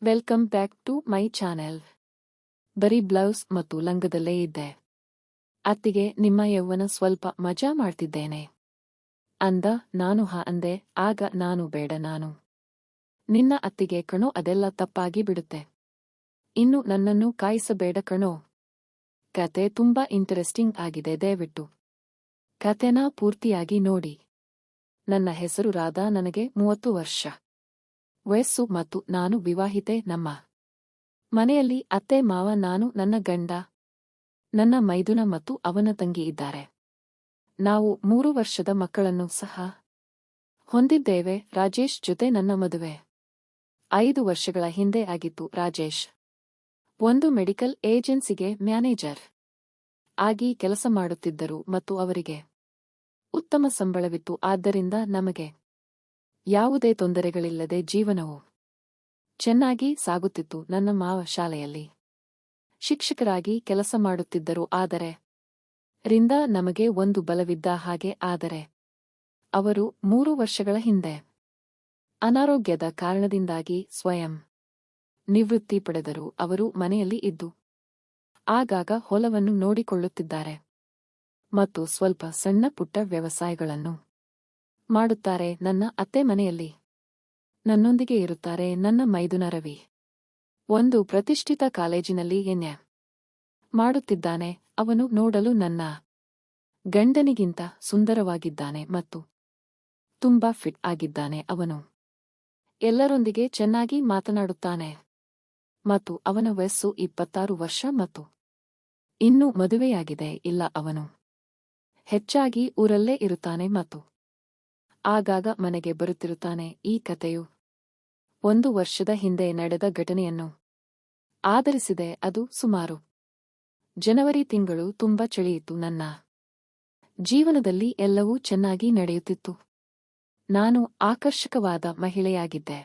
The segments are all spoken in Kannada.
Welcome back to my channel. ಬರೀ ಬ್ಲೌಸ್ ಮತ್ತು ಲಂಗದಲ್ಲೇ ಇದ್ದೆ. ಅತ್ತಿಗೆ ನಿಮ್ಮ ಯೌವನ ಸ್ವಲ್ಪ ಮಜಾ ಮಾಡ್ತಿದ್ದೇನೆ ಅಂದ. ನಾನು ಹಾ ಅಂದೆ. ಆಗ ನಾನು ಬೇಡ, ನಾನು ನಿನ್ನ ಅತ್ತಿಗೆ ಕಣೋ, ಅದೆಲ್ಲ ತಪ್ಪಾಗಿ ಬಿಡುತ್ತೆ. ಇನ್ನು ನನ್ನನ್ನು ಕಾಯಿಸಬೇಡ ಕಣೋ. ಕತೆ ತುಂಬಾ ಇಂಟರೆಸ್ಟಿಂಗ್ ಆಗಿದೆ, ದಯವಿಟ್ಟು ಕತೆನ ಪೂರ್ತಿಯಾಗಿ ನೋಡಿ. ನನ್ನ ಹೆಸರು ರಾಧಾ, ನನಗೆ 30 ವರ್ಷ ವಯಸ್ಸು ಮತ್ತು ನಾನು ವಿವಾಹಿತೆ. ನಮ್ಮ ಮನೆಯಲ್ಲಿ ಅತ್ತೆ ಮಾವ, ನಾನು, ನನ್ನ ಗಂಡ, ನನ್ನ ಮೈದುನ ಮತ್ತು ಅವನ ತಂಗಿ ಇದ್ದಾರೆ. ನಾವು 3 ವರ್ಷದ ಮಕ್ಕಳನ್ನು ಸಹ ಹೊಂದಿದ್ದೇವೆ. ರಾಜೇಶ್ ಜೊತೆ ನನ್ನ ಮದುವೆ 5 ವರ್ಷಗಳ ಹಿಂದೆ ಆಗಿತ್ತು. ರಾಜೇಶ್ ಒಂದು ಮೆಡಿಕಲ್ ಏಜೆನ್ಸಿಗೆ ಮ್ಯಾನೇಜರ್ ಆಗಿ ಕೆಲಸ ಮಾಡುತ್ತಿದ್ದರು ಮತ್ತು ಅವರಿಗೆ ಉತ್ತಮ ಸಂಬಳವಿತ್ತು. ಆದ್ದರಿಂದ ನಮಗೆ ಯಾವುದೇ ತೊಂದರೆಗಳಿಲ್ಲದೆ ಜೀವನವು ಚೆನ್ನಾಗಿ ಸಾಗುತ್ತಿತ್ತು. ನನ್ನ ಮಾವ ಶಾಲೆಯಲ್ಲಿ ಶಿಕ್ಷಕರಾಗಿ ಕೆಲಸ ಮಾಡುತ್ತಿದ್ದರು. ಆದರೆ ರಿಂದ ನಮಗೆ ಒಂದು ಬಲವಿದ್ದ ಹಾಗೆ. ಆದರೆ ಅವರು 3 ವರ್ಷಗಳ ಹಿಂದೆ ಅನಾರೋಗ್ಯದ ಕಾರಣದಿಂದಾಗಿ ಸ್ವಯಂ ನಿವೃತ್ತಿ ಪಡೆದರು. ಅವರು ಮನೆಯಲ್ಲಿ ಇದ್ದು ಆಗಾಗ ಹೊಲವನ್ನು ನೋಡಿಕೊಳ್ಳುತ್ತಿದ್ದಾರೆ ಮತ್ತು ಸ್ವಲ್ಪ ಸಣ್ಣ ಪುಟ್ಟ ವ್ಯವಸಾಯಗಳನ್ನು ಮಾಡುತ್ತಾರೆ. ನನ್ನ ಅತ್ತೆ ಮನೆಯಲ್ಲಿ ನನ್ನೊಂದಿಗೆ ಇರುತ್ತಾರೆ. ನನ್ನ ಮೈದುನ ರವಿ ಒಂದು ಪ್ರತಿಷ್ಠಿತ ಕಾಲೇಜಿನಲ್ಲಿ ಎನ್ಎ ಮಾಡುತ್ತಿದ್ದಾನೆ. ಅವನು ನೋಡಲು ನನ್ನ ಗಂಡನಿಗಿಂತ ಸುಂದರವಾಗಿದ್ದಾನೆ ಮತ್ತು ತುಂಬಾ ಫಿಟ್ ಆಗಿದ್ದಾನೆ. ಅವನು ಎಲ್ಲರೊಂದಿಗೆ ಚೆನ್ನಾಗಿ ಮಾತನಾಡುತ್ತಾನೆ ಮತ್ತು ಅವನ ವಯಸ್ಸು 26 ವರ್ಷ ಮತ್ತು ಇನ್ನೂ ಮದುವೆಯಾಗಿದೆ ಇಲ್ಲ. ಅವನು ಹೆಚ್ಚಾಗಿ ಊರಲ್ಲೇ ಇರುತ್ತಾನೆ ಮತ್ತು ಆಗಾಗ ಮನೆಗೆ ಬರುತ್ತಿರುತ್ತಾನೆ. ಈ ಕಥೆಯು 1 ವರ್ಷದ ಹಿಂದೆ ನಡೆದ ಘಟನೆಯನ್ನು ಆಧರಿಸಿದೆ. ಅದು ಸುಮಾರು ಜನವರಿ ತಿಂಗಳು. ತುಂಬಾ ಚಳಿಯಿತ್ತು. ನನ್ನ ಜೀವನದಲ್ಲಿ ಎಲ್ಲವೂ ಚೆನ್ನಾಗಿ ನಡೆಯುತ್ತಿತ್ತು. ನಾನು ಆಕರ್ಷಕವಾದ ಮಹಿಳೆಯಾಗಿದ್ದೆ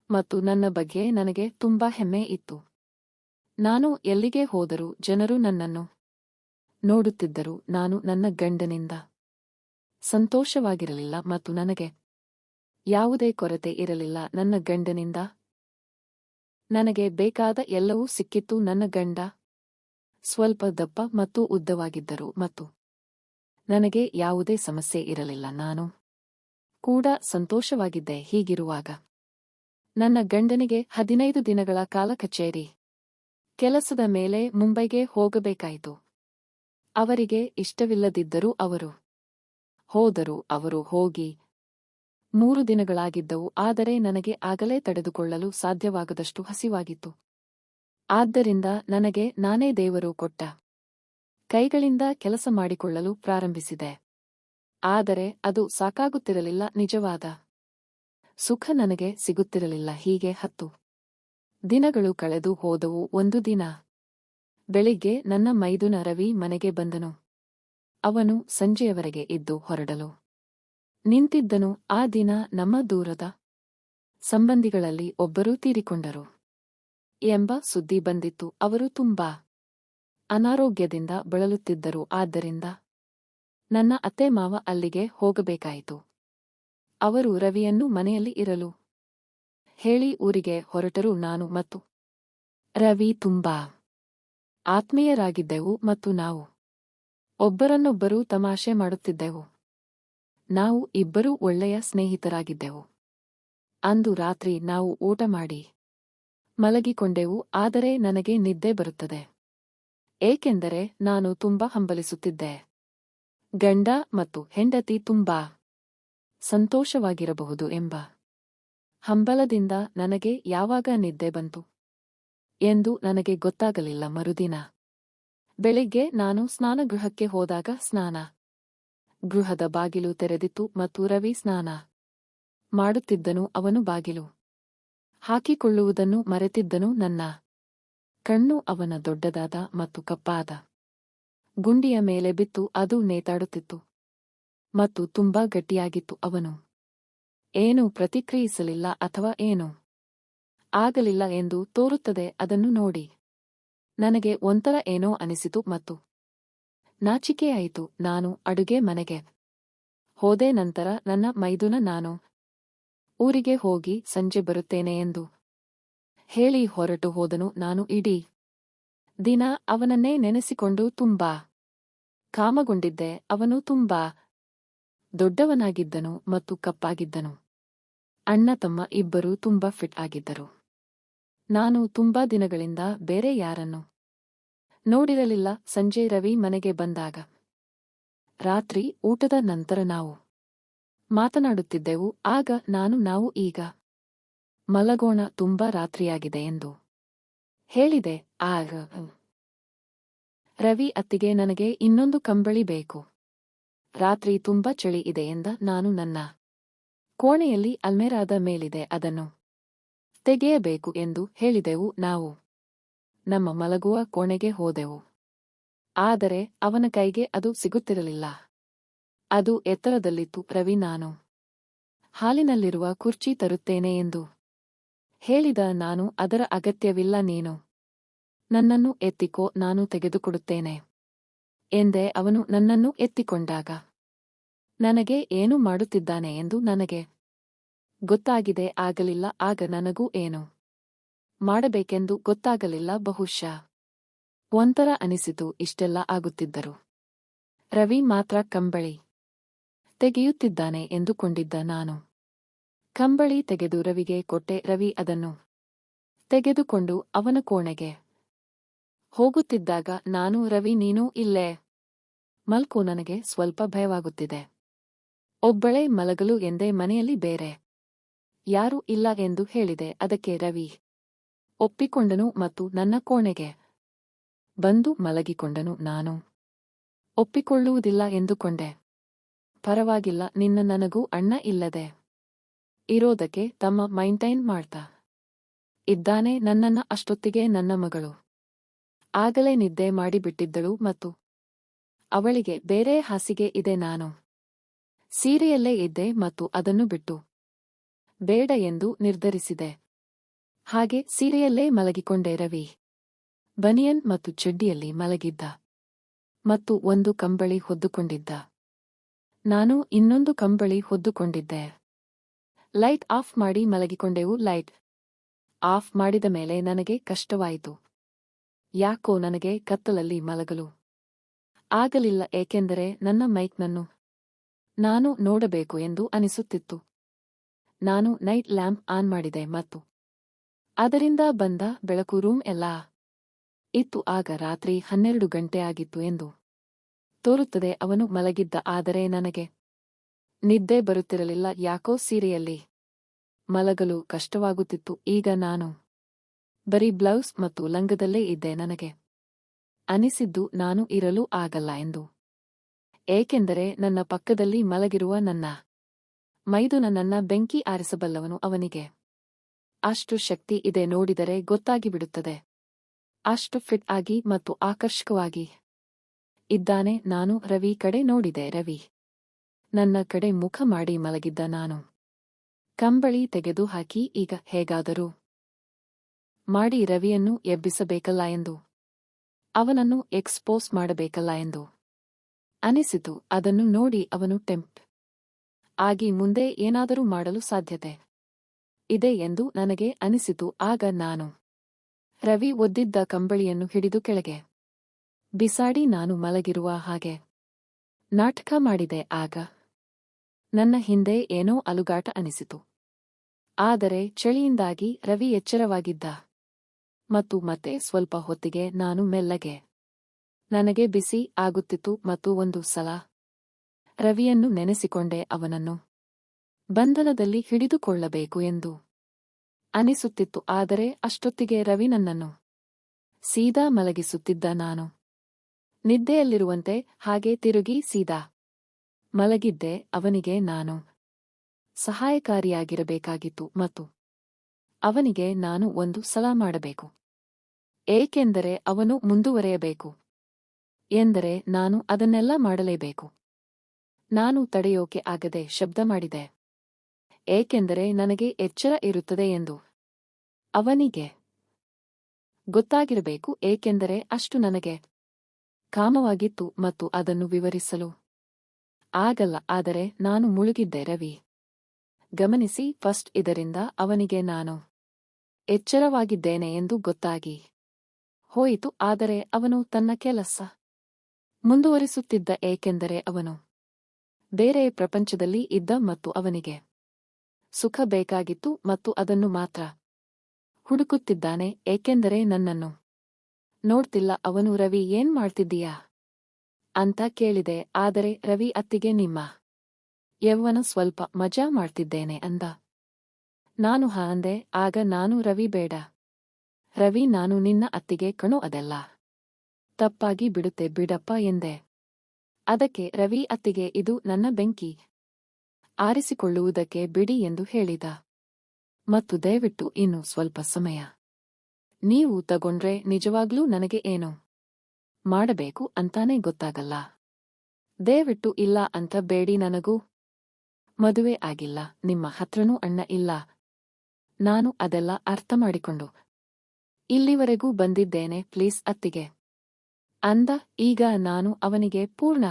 ಮತ್ತು ನನ್ನ ಬಗ್ಗೆ ನನಗೆ ತುಂಬಾ ಹೆಮ್ಮೆ ಇತ್ತು. ನಾನು ಎಲ್ಲಿಗೆ ಹೋದರೂ ಜನರು ನನ್ನನ್ನು ನೋಡುತ್ತಿದ್ದರು. ನಾನು ನನ್ನ ಗಂಡನಿಂದ ಸಂತೋಷವಾಗಿರಲಿಲ್ಲ ಮತ್ತು ನನಗೆ ಯಾವುದೇ ಕೊರತೆ ಇರಲಿಲ್ಲ. ನನ್ನ ಗಂಡನಿಂದ ನನಗೆ ಬೇಕಾದ ಎಲ್ಲವೂ ಸಿಕ್ಕಿತ್ತು. ನನ್ನ ಗಂಡ ಸ್ವಲ್ಪ ದಪ್ಪ ಮತ್ತು ಉದ್ದವಾಗಿದ್ದರು ಮತ್ತು ನನಗೆ ಯಾವುದೇ ಸಮಸ್ಯೆ ಇರಲಿಲ್ಲ. ನಾನು ಕೂಡ ಸಂತೋಷವಾಗಿದ್ದೆ. ಹೀಗಿರುವಾಗ ನನ್ನ ಗಂಡನಿಗೆ 15 ದಿನಗಳ ಕಾಲ ಕಚೇರಿ ಕೆಲಸದ ಮೇಲೆ ಮುಂಬೈಗೆ ಹೋಗಬೇಕಾಯಿತು. ಅವರಿಗೆ ಇಷ್ಟವಿಲ್ಲದಿದ್ದರೂ ಅವರು ಹೋದರು. ಅವರು ಹೋಗಿ 3 ದಿನಗಳಾಗಿದ್ದವು. ಆದರೆ ನನಗೆ ಆಗಲೇ ತಡೆದುಕೊಳ್ಳಲು ಸಾಧ್ಯವಾಗದಷ್ಟು ಹಸಿವಾಗಿತ್ತು. ಆದ್ದರಿಂದ ನನಗೆ ನಾನೇ ದೇವರು ಕೊಟ್ಟ ಕೈಗಳಿಂದ ಕೆಲಸ ಮಾಡಿಕೊಳ್ಳಲು ಪ್ರಾರಂಭಿಸಿದೆ. ಆದರೆ ಅದು ಸಾಕಾಗುತ್ತಿರಲಿಲ್ಲ. ನಿಜವಾದ ಸುಖ ನನಗೆ ಸಿಗುತ್ತಿರಲಿಲ್ಲ. ಹೀಗೆ 10 ದಿನಗಳು ಕಳೆದು ಹೋದವು. ಒಂದು ದಿನ ಬೆಳಿಗ್ಗೆ ನನ್ನ ಮೈದುನ ರವಿ ಮನೆಗೆ ಬಂದನು. ಅವನು ಸಂಜೆಯವರೆಗೆ ಇದ್ದು ಹೊರಡಲು ನಿಂತಿದ್ದನು. ಆ ದಿನ ನಮ್ಮ ದೂರದ ಸಂಬಂಧಿಗಳಲ್ಲಿ ಒಬ್ಬರು ತೀರಿಕೊಂಡರು ಎಂಬ ಸುದ್ದಿ ಬಂದಿತ್ತು. ಅವರು ತುಂಬಾ ಅನಾರೋಗ್ಯದಿಂದ ಬಳಲುತ್ತಿದ್ದರು. ಆದ್ದರಿಂದ ನನ್ನ ಅತ್ತೆ ಮಾವ ಅಲ್ಲಿಗೆ ಹೋಗಬೇಕಾಯಿತು. ಅವರು ರವಿಯನ್ನು ಮನೆಯಲ್ಲಿ ಇರಲು ಹೇಳಿ ಊರಿಗೆ ಹೊರಟರು. ನಾನು ಮತ್ತು ರವಿ ತುಂಬಾ ಆತ್ಮೀಯರಾಗಿದ್ದೆವು ಮತ್ತು ನಾವು ಒಬ್ಬರನ್ನೊಬ್ಬರು ತಮಾಷೆ ಮಾಡುತ್ತಿದ್ದೆವು. ನಾವು ಇಬ್ಬರೂ ಒಳ್ಳೆಯ ಸ್ನೇಹಿತರಾಗಿದ್ದೆವು. ಅಂದು ರಾತ್ರಿ ನಾವು ಊಟ ಮಾಡಿ ಮಲಗಿಕೊಂಡೆವು. ಆದರೆ ನನಗೆ ನಿದ್ದೆ ಬರುತ್ತದೆ, ಏಕೆಂದರೆ ನಾನು ತುಂಬಾ ಹಂಬಲಿಸುತ್ತಿದ್ದೆ. ಗಂಡ ಮತ್ತು ಹೆಂಡತಿ ತುಂಬಾ ಸಂತೋಷವಾಗಿರಬಹುದು ಎಂಬ ಹಂಬಲದಿಂದ ನನಗೆ ಯಾವಾಗ ನಿದ್ದೆ ಬಂತು ಎಂದು ನನಗೆ ಗೊತ್ತಾಗಲಿಲ್ಲ. ಮರುದಿನ ಬೆಳಿಗ್ಗೆ ನಾನು ಸ್ನಾನಗೃಹಕ್ಕೆ ಹೋದಾಗ ಸ್ನಾನ ಗೃಹದ ಬಾಗಿಲು ತೆರೆದಿತ್ತು ಮತ್ತು ರವಿ ಸ್ನಾನ ಮಾಡುತ್ತಿದ್ದನು. ಅವನು ಬಾಗಿಲು ಹಾಕಿಕೊಳ್ಳುವುದನ್ನು ಮರೆತಿದ್ದನು. ನನ್ನ ಕಣ್ಣು ಅವನ ದೊಡ್ಡದಾದ ಮತ್ತು ಕಪ್ಪಾದ ಗುಂಡಿಯ ಮೇಲೆ ಬಿತ್ತು. ಅದು ನೇತಾಡುತ್ತಿತ್ತು ಮತ್ತು ತುಂಬಾ ಗಟ್ಟಿಯಾಗಿತ್ತು. ಅವನು ಏನೂ ಪ್ರತಿಕ್ರಿಯಿಸಲಿಲ್ಲ ಅಥವಾ ಏನೂ ಆಗಲಿಲ್ಲ ಎಂದು ತೋರುತ್ತದೆ. ಅದನ್ನು ನೋಡಿ ನನಗೆ ಒಂಥರ ಏನೋ ಅನಿಸಿತು ಮತ್ತು ನಾಚಿಕೆಯಾಯಿತು. ನಾನು ಅಡುಗೆ ಮನೆಗೆ ಹೋದೆ. ನಂತರ ನನ್ನ ಮೈದುನ ನಾನು ಊರಿಗೆ ಹೋಗಿ ಸಂಜೆ ಬರುತ್ತೇನೆ ಎಂದು ಹೇಳಿ ಹೊರಟು ಹೋದನು. ನಾನು ಇಡೀ ದಿನ ಅವನನ್ನೇ ನೆನೆಸಿಕೊಂಡು ತುಂಬಾ ಕಾಮಗೊಂಡಿದ್ದೆ. ಅವನು ತುಂಬಾ ದೊಡ್ಡವನಾಗಿದ್ದನು ಮತ್ತು ಕಪ್ಪಾಗಿದ್ದನು. ಅಣ್ಣ ತಮ್ಮ ಇಬ್ಬರೂ ತುಂಬಾ ಫಿಟ್ ಆಗಿದ್ದರು. ನಾನು ತುಂಬಾ ದಿನಗಳಿಂದ ಬೇರೆ ಯಾರನ್ನು ನೋಡಿರಲಿಲ್ಲ. ಸಂಜೆ ರವಿ ಮನೆಗೆ ಬಂದಾಗ ರಾತ್ರಿ ಊಟದ ನಂತರ ನಾವು ಮಾತನಾಡುತ್ತಿದ್ದೆವು. ಆಗ ನಾವು ಈಗ ಮಲಗೋಣ, ತುಂಬಾ ರಾತ್ರಿಯಾಗಿದೆ ಎಂದು ಹೇಳಿದೆ. ಆಗ ರವಿ ಅತ್ತಿಗೆ, ನನಗೆ ಇನ್ನೊಂದು ಕಂಬಳಿ ಬೇಕು. ರಾತ್ರಿ ತುಂಬಾ ಚಳಿ ಇದೆ ಎಂದ. ನಾನು ನನ್ನ ಕೋಣೆಯಲ್ಲಿ ಅಲ್ಮೇರಾದ ಮೇಲಿದೆ, ಅದನ್ನು ತೆಗೆಯಬೇಕು ಎಂದು ಹೇಳಿದೆವು. ನಾವು ನಮ್ಮ ಮಲಗುವ ಕೋಣೆಗೆ ಹೋದೆವು. ಆದರೆ ಅವನ ಕೈಗೆ ಅದು ಸಿಗುತ್ತಿರಲಿಲ್ಲ. ಅದು ಎತ್ತರದಲ್ಲಿತ್ತು. ರವಿ, ನಾನು ಹಾಲಿನಲ್ಲಿರುವ ಕುರ್ಚಿ ತರುತ್ತೇನೆ ಎಂದು ಹೇಳಿದ. ನಾನು ಅದರ ಅಗತ್ಯವಿಲ್ಲ, ನೀನು ನನ್ನನ್ನು ಎತ್ತಿಕೋ, ನಾನು ತೆಗೆದುಕೊಡುತ್ತೇನೆ ಎಂದೆ. ಅವನು ನನ್ನನ್ನು ಎತ್ತಿಕೊಂಡಾಗ ನನಗೆ ಏನು ಮಾಡುತ್ತಿದ್ದಾನೆ ಎಂದು ನನಗೆ ಗೊತ್ತಾಗಿದೆ ಆಗಲಿಲ್ಲ. ಆಗ ನನಗೂ ಏನು ಮಾಡಬೇಕೆಂದು ಗೊತ್ತಾಗಲಿಲ್ಲ. ಬಹುಶಃ ಒಂಥರ ಅನಿಸಿತು. ಇಷ್ಟೆಲ್ಲ ಆಗುತ್ತಿದ್ದರು ರವಿ ಮಾತ್ರ ಕಂಬಳಿ ತೆಗೆಯುತ್ತಿದ್ದಾನೆ ಎಂದುಕೊಂಡಿದ್ದ. ನಾನು ಕಂಬಳಿ ತೆಗೆದು ರವಿಗೆ ಕೊಟ್ಟೆ. ರವಿ ಅದನ್ನು ತೆಗೆದುಕೊಂಡು ಅವನ ಕೋಣೆಗೆ ಹೋಗುತ್ತಿದ್ದಾಗ ನಾನು, ರವಿ, ನೀನು ಇಲ್ಲೇ ಮಲ್ಕೋ, ನನಗೆ ಸ್ವಲ್ಪ ಭಯವಾಗುತ್ತಿದೆ. ಒಬ್ಬಳೇ ಮಲಗಲು ಎಂದೇ, ಮನೆಯಲ್ಲಿ ಬೇರೆ ಯಾರೂ ಇಲ್ಲ ಎಂದು ಹೇಳಿದೆ. ಅದಕ್ಕೆ ರವಿ ಒಪ್ಪಿಕೊಂಡನು ಮತ್ತು ನನ್ನ ಕೋಣೆಗೆ ಬಂದು ಮಲಗಿಕೊಂಡನು. ನಾನು ಒಪ್ಪಿಕೊಳ್ಳುವುದಿಲ್ಲ ಎಂದುಕೊಂಡೆ. ಪರವಾಗಿಲ್ಲ, ನನಗೂ ಅಣ್ಣ ಇಲ್ಲದೆ ಇರೋದಕ್ಕೆ ತಮ್ಮ ಮೈಂಟೈನ್ ಮಾಡ್ತಾ ಇದ್ದಾನೆ. ನನ್ನನ್ನ ಅಷ್ಟೊತ್ತಿಗೆ ನನ್ನ ಮಗಳು ಆಗಲೇ ನಿದ್ದೆ ಮಾಡಿಬಿಟ್ಟಿದ್ದಳು ಮತ್ತು ಅವಳಿಗೆ ಬೇರೆ ಹಾಸಿಗೆ ಇದೆ. ನಾನು ಸೀರೆಯಲ್ಲೇ ಇದ್ದೆ ಮತ್ತು ಅದನ್ನು ಬಿಟ್ಟು ಬೇಡ ಎಂದು ನಿರ್ಧರಿಸಿದೆ. ಹಾಗೆ ಸೀರೆಯಲ್ಲೇ ಮಲಗಿಕೊಂಡೆ. ರವಿ ಬನಿಯನ್ ಮತ್ತು ಚಡ್ಡಿಯಲ್ಲಿ ಮಲಗಿದ್ದ ಮತ್ತು ಒಂದು ಕಂಬಳಿ ಹೊದ್ದುಕೊಂಡಿದ್ದ. ನಾನು ಇನ್ನೊಂದು ಕಂಬಳಿ ಹೊದ್ದುಕೊಂಡಿದ್ದೆ. ಲೈಟ್ ಆಫ್ ಮಾಡಿ ಮಲಗಿಕೊಂಡೆವು. ಲೈಟ್ ಆಫ್ ಮಾಡಿದ ಮೇಲೆ ನನಗೆ ಕಷ್ಟವಾಯಿತು. ಯಾಕೋ ನನಗೆ ಕತ್ತಲಲ್ಲಿ ಮಲಗಲು ಆಗಲಿಲ್ಲ, ಏಕೆಂದರೆ ನನ್ನ ಮೈಕ್ನನ್ನು ನಾನು ನೋಡಬೇಕು ಎಂದು ಅನಿಸುತ್ತಿತ್ತು. ನಾನು ನೈಟ್ ಲ್ಯಾಂಪ್ ಆನ್ ಮಾಡಿದೆ ಮತ್ತು ಅದರಿಂದ ಬಂದ ಬೆಳಕು ರೂಮ್ ಎಲ್ಲಾ ಇತ್ತು. ಆಗ ರಾತ್ರಿ 12 ಗಂಟೆ ಆಗಿತ್ತು ಎಂದು ತೋರುತ್ತದೆ. ಅವನು ಮಲಗಿದ್ದ, ಆದರೆ ನನಗೆ ನಿದ್ದೆ ಬರುತ್ತಿರಲಿಲ್ಲ. ಯಾಕೋ ಸೀರೆಯಲ್ಲಿ ಮಲಗಲು ಕಷ್ಟವಾಗುತ್ತಿತ್ತು. ಈಗ ನಾನು ಬರೀ ಬ್ಲೌಸ್ ಮತ್ತು ಲಂಗದಲ್ಲೇ ಇದ್ದೆ. ನನಗೆ ಅನಿಸಿದ್ದು ನಾನು ಇರಲು ಆಗಲ್ಲ ಎಂದು, ಏಕೆಂದರೆ ನನ್ನ ಪಕ್ಕದಲ್ಲಿ ಮಲಗಿರುವ ನನ್ನ ಮೈದುನ ನನ್ನ ಬೆಂಕಿ ಆರಿಸಬಲ್ಲವನು. ಅವನಿಗೆ ಅಷ್ಟು ಶಕ್ತಿ ಇದೆ, ನೋಡಿದರೆ ಗೊತ್ತಾಗಿಬಿಡುತ್ತದೆ. ಅಷ್ಟು ಫಿಟ್ ಆಗಿ ಮತ್ತು ಆಕರ್ಷಕವಾಗಿ ಇದ್ದಾನೆ. ನಾನು ರವಿ ಕಡೆ ನೋಡಿದೆ. ರವಿ ನನ್ನ ಕಡೆ ಮುಖ ಮಾಡಿ ಮಲಗಿದ್ದ. ನಾನು ಕಂಬಳಿ ತೆಗೆದು ಹಾಕಿ ಈಗ ಹೇಗಾದರೂ ಮಾಡಿ ರವಿಯನ್ನು ಎಬ್ಬಿಸಬೇಕಲ್ಲ ಎಂದು, ಅವನನ್ನು ಎಕ್ಸ್ಪೋಸ್ ಮಾಡಬೇಕಲ್ಲ ಎಂದು ಅನಿಸಿತು. ಅದನ್ನು ನೋಡಿ ಅವನು ಟೆಂಪ್ಟ್ ಆಗಿ ಮುಂದೆ ಏನಾದರೂ ಮಾಡಲು ಸಾಧ್ಯತೆ ಇದೆ ಎಂದು ನನಗೆ ಅನಿಸಿತು. ಆಗ ನಾನು ರವಿ ಒದ್ದಿದ್ದ ಕಂಬಳಿಯನ್ನು ಹಿಡಿದು ಕೆಳಗೆ ಬಿಸಾಡಿ ನಾನು ಮಲಗಿರುವ ಹಾಗೆ ನಾಟಕ ಮಾಡಿದೆ. ಆಗ ನನ್ನ ಹಿಂದೆ ಏನೋ ಅಲುಗಾಟ ಅನಿಸಿತು. ಆದರೆ ಚಳಿಯಿಂದಾಗಿ ರವಿ ಎಚ್ಚರವಾಗಿದ್ದ ಮತ್ತು ಮತ್ತೆ ಸ್ವಲ್ಪ ಹೊತ್ತಿಗೆ ನಾನು ಮೆಲ್ಲಗೆ ನನಗೆ ಬಿಸಿ ಆಗುತ್ತಿತ್ತು ಮತ್ತು ಒಂದು ಸಲ ರವಿಯನ್ನು ನೆನೆಸಿಕೊಂಡೆ. ಅವನನ್ನು ಬಂಧನದಲ್ಲಿ ಹಿಡಿದುಕೊಳ್ಳಬೇಕು ಎಂದು ಅನಿಸುತ್ತಿತ್ತು. ಆದರೆ ಅಷ್ಟೊತ್ತಿಗೆ ರವಿ ನನ್ನನ್ನು ಸೀದಾ ಮಲಗಿಸುತ್ತಿದ್ದ. ನಾನು ನಿದ್ದೆಯಲ್ಲಿರುವಂತೆ ಹಾಗೆ ತಿರುಗಿ ಸೀದಾ ಮಲಗಿದ್ದೆ. ಅವನಿಗೆ ನಾನು ಸಹಾಯಕಾರಿಯಾಗಿರಬೇಕಾಗಿತ್ತು ಮತ್ತು ಅವನಿಗೆ ನಾನು ಒಂದು ಸಲ ಮಾಡಬೇಕು, ಏಕೆಂದರೆ ಅವನು ಮುಂದುವರೆಯಬೇಕು ಎಂದರೆ ನಾನು ಅದನ್ನೆಲ್ಲ ಮಾಡಲೇಬೇಕು. ನಾನು ತಡೆಯೋಕೆ ಆಗದೆ ಶಬ್ದ ಮಾಡಿದೆ, ಏಕೆಂದರೆ ನನಗೆ ಎಚ್ಚರ ಇರುತ್ತದೆ ಎಂದು ಅವನಿಗೆ ಗೊತ್ತಾಗಿರಬೇಕು, ಏಕೆಂದರೆ ಅಷ್ಟು ನನಗೆ ಕಾಮವಾಗಿತ್ತು ಮತ್ತು ಅದನ್ನು ವಿವರಿಸಲು ಆಗಲ್ಲ. ಆದರೆ ನಾನು ಮುಳುಗಿದ್ದೆ. ರವಿ ಗಮನಿಸಿ, ಫಸ್ಟ್ ಇದರಿಂದ ಅವನಿಗೆ ನಾನು ಎಚ್ಚರವಾಗಿದ್ದೇನೆ ಎಂದು ಗೊತ್ತಾಗಿ ಹೋಯಿತು. ಆದರೆ ಅವನು ತನ್ನ ಕೆಲಸ ಮುಂದುವರಿಸುತ್ತಿದ್ದ, ಏಕೆಂದರೆ ಅವನು ಬೇರೆ ಪ್ರಪಂಚದಲ್ಲಿ ಇದ್ದ ಮತ್ತು ಅವನಿಗೆ ಸುಖ ಬೇಕಾಗಿತ್ತು ಮತ್ತು ಅದನ್ನು ಮಾತ್ರ ಹುಡುಕುತ್ತಿದ್ದಾನೆ. ಏಕೆಂದರೆ ನನ್ನನ್ನು ನೋಡ್ತಿಲ್ಲ. ಅವನು, ರವಿ, ಏನ್ ಮಾಡ್ತಿದ್ದೀಯಾ ಅಂತ ಕೇಳಿದೆ. ಆದರೆ ರವಿ ಅತ್ತಿಗೆ, ನಿಮ್ಮ ಯೌವನ ಸ್ವಲ್ಪ ಮಜಾ ಮಾಡ್ತಿದ್ದೇನೆ ಅಂದ. ನಾನು ಹಾ ಅಂದೆ. ಆಗ ನಾನು, ರವಿ ಬೇಡ ರವಿ, ನಾನು ನಿನ್ನ ಅತ್ತಿಗೆ ಕಣೋ, ಅದೆಲ್ಲ ತಪ್ಪಾಗಿ ಬಿಡುತ್ತೆ ಬಿಡಪ್ಪ ಎಂದೆ. ಅದಕ್ಕೆ ರವಿ ಅತ್ತಿಗೆ, ಇದು ನನ್ನ ಬೆಂಕಿ ಆರಿಸಿಕೊಳ್ಳುವುದಕ್ಕೆ ಬಿಡಿ ಎಂದು ಹೇಳಿದ. ಮತ್ತು ದಯವಿಟ್ಟು ಇನ್ನು ಸ್ವಲ್ಪ ಸಮಯ ನೀವು ತಗೊಂಡ್ರೆ ನಿಜವಾಗ್ಲೂ ನನಗೆ ಏನು ಮಾಡಬೇಕು ಅಂತಾನೆ ಗೊತ್ತಾಗಲ್ಲ. ದಯವಿಟ್ಟು ಇಲ್ಲ ಅಂತ ಬೇಡಿ. ನನಗೂ ಮದುವೆ ಆಗಿಲ್ಲ, ನಿಮ್ಮ ಹತ್ರನೂ ಅಣ್ಣ ಇಲ್ಲ. ನಾನು ಅದೆಲ್ಲ ಅರ್ಥ ಮಾಡಿಕೊಂಡು ಇಲ್ಲಿವರೆಗೂ ಬಂದಿದ್ದೇನೆ. ಪ್ಲೀಸ್ ಅತ್ತಿಗೆ ಅಂದ. ಈಗ ನಾನು ಅವನಿಗೆ ಪೂರ್ಣ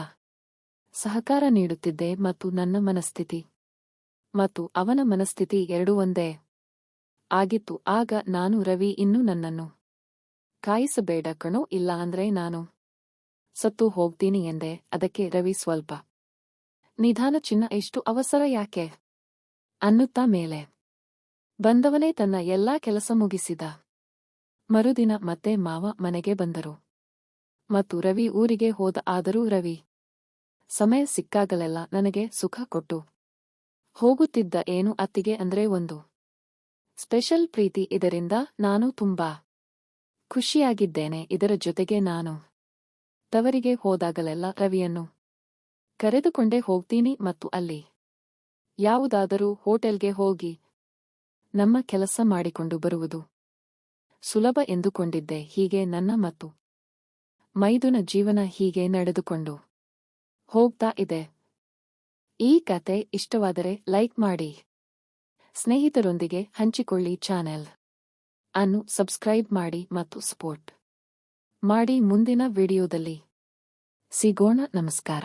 ಸಹಕಾರ ನೀಡುತ್ತಿದ್ದೆ ಮತ್ತು ನನ್ನ ಮನಸ್ಥಿತಿ ಮತ್ತು ಅವನ ಮನಸ್ಥಿತಿ ಎರಡೂ ಒಂದೇ ಆಗಿತ್ತು. ಆಗ ನಾನು, ರವಿ, ಇನ್ನು ನನ್ನನ್ನು ಕಾಯಿಸಬೇಡ ಕಣೋ, ಇಲ್ಲ ಅಂದ್ರೆ ನಾನು ಸತ್ತು ಹೋಗ್ತೀನಿ ಎಂದೆ. ಅದಕ್ಕೆ ರವಿ ಸ್ವಲ್ಪ ನಿಧಾನ, ಚಿನ್ನ, ಎಷ್ಟು ಅವಸರ ಯಾಕೆ ಅನ್ನುತ್ತಾ ಮೇಲೆ ಬಂದವನೇ ತನ್ನ ಎಲ್ಲಾ ಕೆಲಸ ಮುಗಿಸಿದ. ಮರುದಿನ ಮತ್ತೆ ಮಾವ ಮನೆಗೆ ಬಂದರು ಮತ್ತು ರವಿ ಊರಿಗೆ ಹೋದ. ಆದರೂ ರವಿ ಸಮಯ ಸಿಕ್ಕಾಗಲೆಲ್ಲ ನನಗೆ ಸುಖ ಕೊಟ್ಟು ಹೋಗುತ್ತಿದ್ದ. ಏನು ಅತ್ತಿಗೆ ಅಂದ್ರೆ ಒಂದು ಸ್ಪೆಷಲ್ ಪ್ರೀತಿ. ಇದರಿಂದ ನಾನು ತುಂಬಾ ಖುಷಿಯಾಗಿದ್ದೇನೆ. ಇದರ ಜೊತೆಗೆ ನಾನು ತವರಿಗೆ ಹೋದಾಗಲೆಲ್ಲ ರವಿಯನ್ನು ಕರೆದುಕೊಂಡೇ ಹೋಗ್ತೀನಿ ಮತ್ತು ಅಲ್ಲಿ ಯಾವುದಾದರೂ ಹೋಟೆಲ್ಗೆ ಹೋಗಿ ನಮ್ಮ ಕೆಲಸ ಮಾಡಿಕೊಂಡು ಬರುವುದು ಸುಲಭ ಎಂದುಕೊಂಡಿದ್ದೆ. ಹೀಗೆ ನನ್ನ ಮತ್ತು ಮೈದುನ ಜೀವನ ಹೀಗೆ ನಡೆದುಕೊಂಡು ಹೋಗ್ತಾ ಇದೆ. ಈ ಕತೆ ಇಷ್ಟವಾದರೆ ಲೈಕ್ ಮಾಡಿ, ಸ್ನೇಹಿತರೊಂದಿಗೆ ಹಂಚಿಕೊಳ್ಳಿ, ಚಾನೆಲ್ ಅನ್ನು ಸಬ್ಸ್ಕ್ರೈಬ್ ಮಾಡಿ ಮತ್ತು ಸಪೋರ್ಟ್ ಮಾಡಿ. ಮುಂದಿನ ವಿಡಿಯೋದಲ್ಲಿ ಸಿಗೋಣ. ನಮಸ್ಕಾರ.